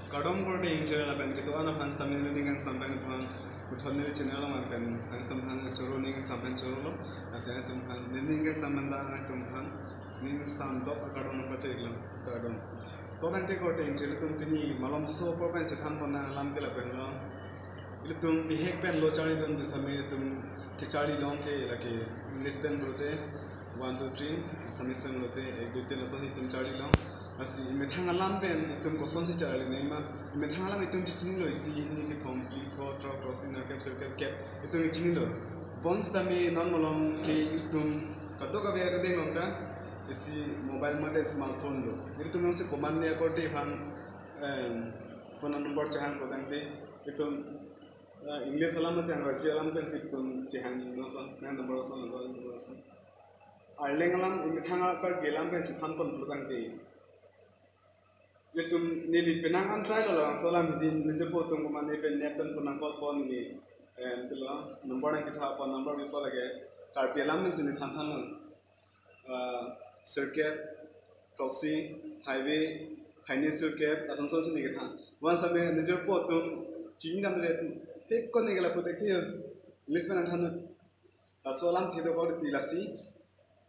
Kadang kalau di Indonesia lah kan kita anak fans tamil ni dengan sampai tuhan kuthon ni channel lah kan tuhan curu ni sampai curu lo asalnya tuhan ni dengan sampai dah tuhan ni sampai kadang nampak ceklam kadang तो घंटे कोटे इंचले तुम किनी मालूम सो पर पेन चिठान बना लाम के लपेन लो इले तुम बिहेक पेन लो चाली तुम बिस्तामे तुम के चाली लों के लगे इंग्लिश पेन बोलते 1 2 3 समीस पेन बोलते एक दो तीन लसों ही तुम चाली लों असी मेथांग लाम पेन तुम कोसों से चाली नहीं मा मेथांग लाम तुम चिचनी लो इसी नहीं के कंप्लीट को ट्रॉ क्रॉसिंग ना कैप्चर कैप तुम चिचनी लो बोन्स तमे नॉन मालूम के तुम कतो का बेर दे नोंटा isi mobile mode smartphone lo jadi tu memang command ni aku tu hang phone number cahan ko dangte itu English alam tu yang Raja alam kan sih tu cahan noson number noson Arleng alam ini thang akar gelam kan cahan pun perlu dangte itu nili penang antrai lo lang solam di nijepo tu command ni pen net pen phone call phone ni itu lo number yang kita apa number ni apa lagi karpi alam ni sini thang thang circuit, proxy, highway, highway circuit, asal sini kita. Once sampai nijer pot tu, cini dalam dia tu, hek kon ni kalau potek dia, list mana thanu, soalan itu kau dilasi,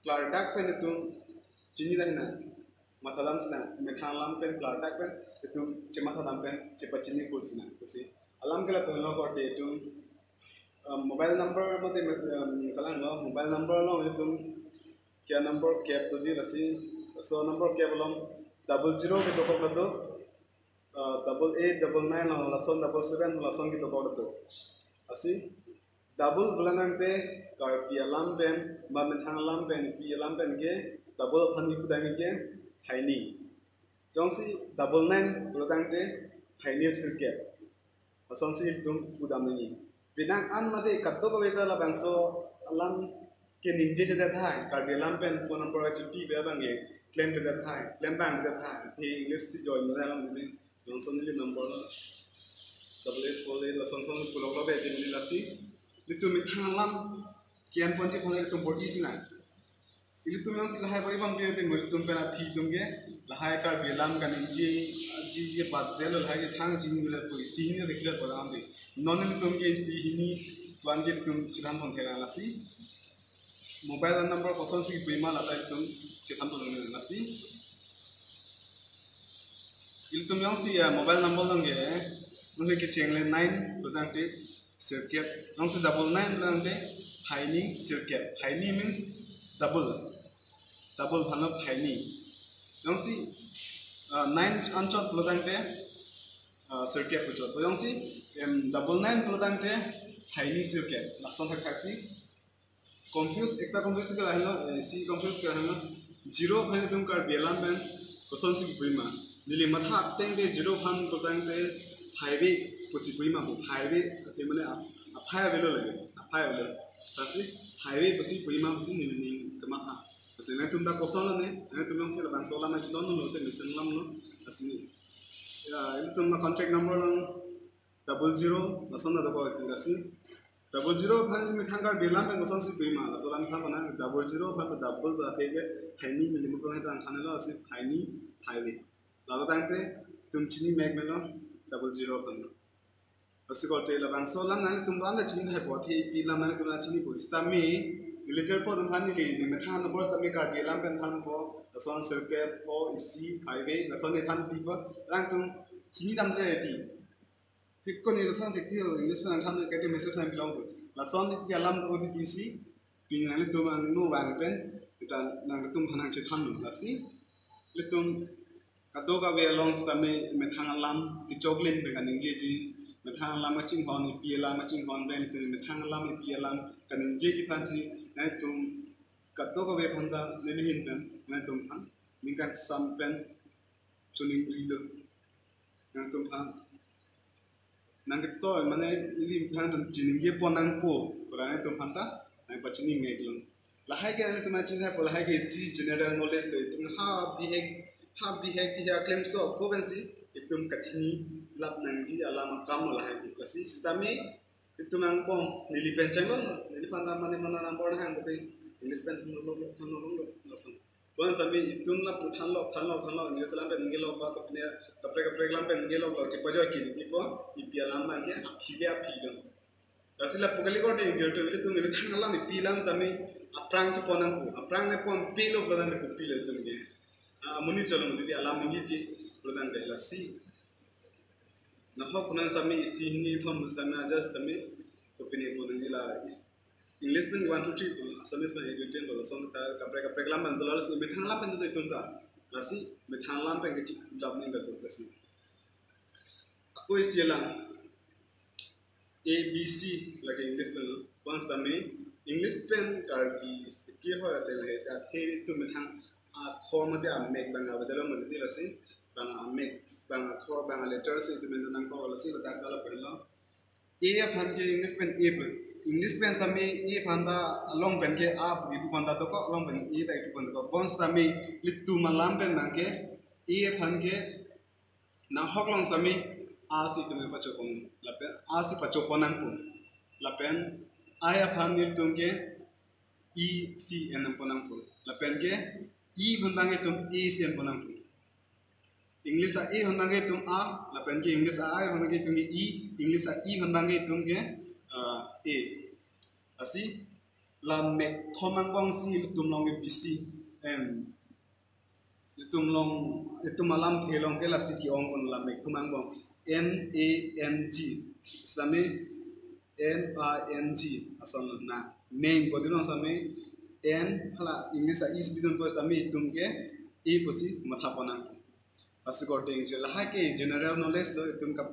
clardak pen itu, cini dah na, matalam sina, methalam pen clardak pen itu cemata dam pen cepat cini kursi na, kursi. Alam kalau pen lo kau itu, mobile number mati kalau lo mobile number lo itu क्या number cab तो जी रसी so number cab lump 00 के तो कब दो 8899 लसन 77 लसन के तो कब दो असी डबल बुलानंटे कर पियालाम पेन मामें थांगलाम पेन पियालाम पेन के डबल फनी पुदांग के हाइनी जोंसी 99 बुलानंटे हाइनी सिरके लसन सी तुम पुदामनी बिना अन मते कत्तो को वेता ला बैंसो अलाम के निंजे जदा था कार्डियलम पेन फोन नंबर चिपी बेबंगे क्लेम जदा था क्लेम बैंक जदा था थे इंग्लिश से जॉइन में हम दिने जोंसन ने नंबर डबल 8 लसन पुलोलो बे दिने लसी लितु मिथांगलाम कियान पंची फोन तुम बोटी सिना इली तुम यंग सिलाहाय बरी बम पे मुल तुम पेना फी तुमगे लहाय कार्डियलम का निंजे जी ये बात दे लो लहाय के थांग जिनी मिले कोई सीनी देखले पराम दे नॉन तुमगे इस हिनी प्लान के तुम चिराम फोन थे लसी mobile number kosan sih prima lata itu cetan tu dengan nasi. Itu yang si mobile number langge, mungkin kecil 9 berarti te circuit, yang si 99 langge haini circuit. Haini means double bhalap haini. Yang si 9 ancot berarti te circuit pucot. Yang si 99 berarti te haini circuit. Langsung terkaksi. confuse एकता confuse के लाइन लो सी confuse के लाइन लो zero पहले तुम कर बेलाम पेन कोसन सी पुईमा निले मथा तें दे zero फान को तें दे हाईवे कोसी पुईमा को हाईवे ते मने हाईवे लो लगे हाईवे लो तसी हाईवे कोसी पुईमा कोसी निले कमा था तसे ने तुम दा कोसन ने तुम से ला सोला में चिदोन नो ते मिसन लम नो तसी तुम ना कांटेक्ट नंबर लो 00 लसन दा को तसी 00 भाई में थांगा बेलाम पे कोसन सी प्रीमा सोलाम था बना 00 भाई डबल बाते के हाइनी मिले मुको है तान थाने लो असे हाइनी हाईवे लाला तांते तुम चिनी मैग में लो 00 बन असे कोटे लबान सोलाम नाने तुम बांदा चिनी है पोथे पीलाम नाने तुम चिनी पोस्ता में विलेजर पो तुम थाने ले में थान नंबर तमे का बेलाम पे थान पो सोन सर्किट पो इसी हाईवे सोन ने थान दीपो रंग तुम चिनी दाम दे ती Hikko ni lasan tikti English pen anthan kete message sam bilang ko lasan ti alam to ti tisi pinang le tum no bang pen kita nang tum hanang che tham lasi le tum kado ka we long stame me thang alam ti choklin pe kan inje ji me thang alam ma ching hon pi alam ma ching hon ben te me thang alam pi alam kan inje ki pansi nai tum kado ka we phanda ne ni hin pen nai tum phan mingkat sam pen chuning rido nang tum phan nangkep to mana ini bukan jenenge ponang po kurangnya tu phanta nang pachini meglong lahai ke tu macam hai lahai ke si general knowledge ke tu ha bihek dia claim so ko bensi itu kachini lap nangji alam kam lahai ke kasi sistame itu mang pom nili penceng nili phanta mana number hang betul English pen lo langsung Bukan sampai itu lah puthan lo Inggris lampen Inggris lo apa kapre lampen Inggris lo cepat jauh kiri tipe IPL lampen ke apilya apilya. Rasanya pukali kau deh jauh itu tuh lebih thangal lam IPL sampai aprang ceponan ku aprang ne pun pilo pelan deh pilo itu mungkin. Muni colo muni dia alam ini cie pelan deh lasi. Nah hok pelan sampai isi ini thom sampai aja sampai kepini pelan dia lah. English pun 1 2 3 Assamese pun 8 10 bola so kapre lampan tu lalu betang lampan tu itu dah lasi betang lampan kecil dalam ni betul lasi aku istilah A B C lagi English pun once tami English pen karki kia hoa tel hai ta theri tu betang kho mate make banga badalo mate lasi banga make banga kho banga letters itu menang kho lasi lata kala pehla A aphan ke English pen A English pen tami E panda long pen ke A ibu panda to ko long pen E ta ibu panda ko bonds tami litu malam pen nangke E phan ke na hok long tami A si tume pachopon lapen A si pachoponan pun lapen A phan nil tumke E C N ponang pun lapen ke E bhandange tum E C N ponang pun English a E bhandange tum A lapen ke English A bhandange tum E English a E bhandange tum ke A así la me toman bang si lutum long bisi lutum malam thelong ke la si ki ong kon la me toman bang NANG same NING ason na main body long same N hala English a is bidon post same tum ke E posi matha ponang así gording je la ha ke general knowledge do tum kap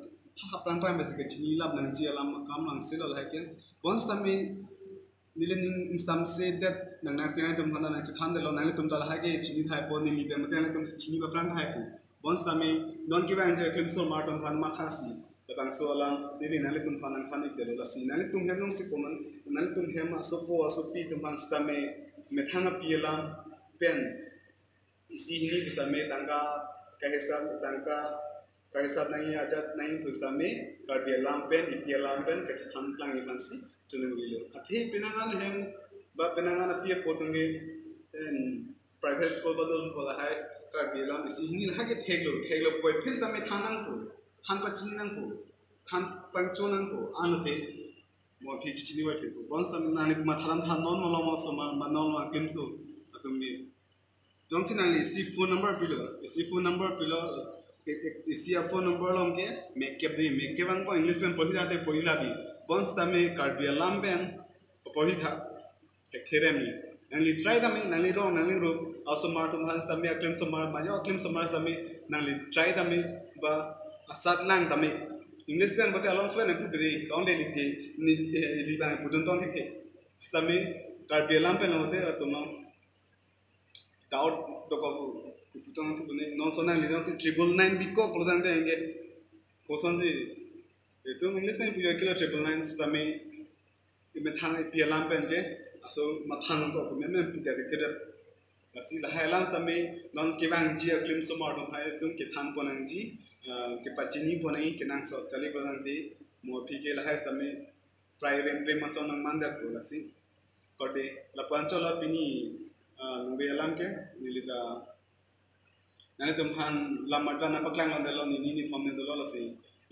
ha pran basi ke chini lab nang ji alam kam lang se la ke once tami nilen instam se that nang nang sena tum khana nang chithan de lo nang tum tala ha ke chini thai po ni de mate nang tum chini ba pran thai po once tami non ki bang je klim so mar tum khan ma khasi de bang so alam nili nang tum khan khan ik de la si nang tum hem nong si ko man nang tum hem so po so pi tum pan stame me thanga pi alam pen isi ni bisa me tangka kahisab nangi ajat nangi kustame karbi lampen ipi lampen kechan plangi pansi tunung lilo athi pinangan hem ba pinangan api potungi private school badul bola hai karbi lam isi hingi lagi theglo boy phis dame thanang ko khan pachinang ko khan pangchonang ko anute mo phi chichini wa thego bons tam nani ma tharam than non no mo sama ma non ma kimsu atumni jongsi nang isi phone number pilo isi phone number long ke make ke bang ko English में पढ़ी जाते पढ़ी लाभी bonds तमे कार्बिया लाम्बेन पढ़ी था थेरेमी नंगली try नंगली रो also मार्टुम हंस तमे अक्लेम समार तमे नंगली try तमे बा असat lang तमे English में बते along स्वेन पुट दे don't ले लिखे लिबा पुदन तो थे तमे कार्बिया लाम्बेन होते तुम doubt doko putong pune non sona lidon si 999 biko kodan de enge kosan si itu English में puyo kilo 999 tame ime thang pi lam pen ke aso mathang ko men pita de asi la halam tame non ke bang ji klim so mar dom hai tum ke thang ponang ji ke pachini ponai ke nang so kali ponang de mo pi ke la hai tame private premason nang mandar ko lasi kode la panchola pini nungbe alam ke nilita nani tumhan lam marjana paklang lan delo ni thomne delo lasi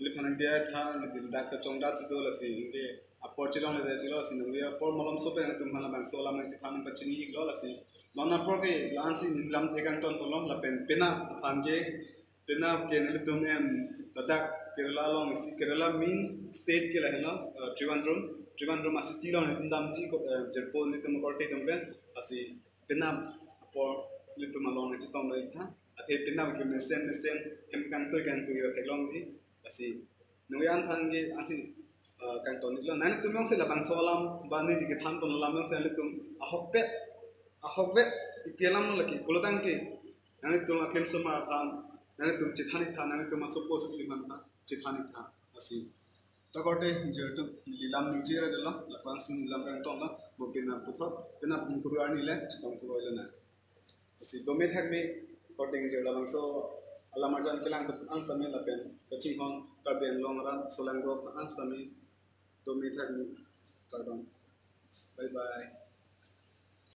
liphana dia tha dilda ka chongda chido lasi nge apor chilong le dilo lasi nungbe apor malam so pe tumhan lam so lam chi khan pachini ik lo lasi lona por ke lansi lam thekan ton tolong la pena aphange pena ke nili tumne tadak kerala long si kerala mean state ke la hela Trivandrum asi tilon dam chi ko jerpo ni tum korte tumben asi pena por litu malong na chitong lai tha athe pena ke mesen hem kan to technology asi nuyan thange asi kan to nilo nani tumyong se labang solam bani di tham to lamyong se litum ahokve ipelam no laki kulodang ke nani tum akem sama tham nani tum chithani tha nani tum sopo supi man tha chithani tha asi takote jertu lilam ningchera dela lapan sing lam kan to la bopina putho pena pungkurani le chitong ko ilana asi dome thakme coding je labang so alamarjan kelang to anstame lapen kaching hon kaben longran solang ro anstame dome thakme kardon bye bye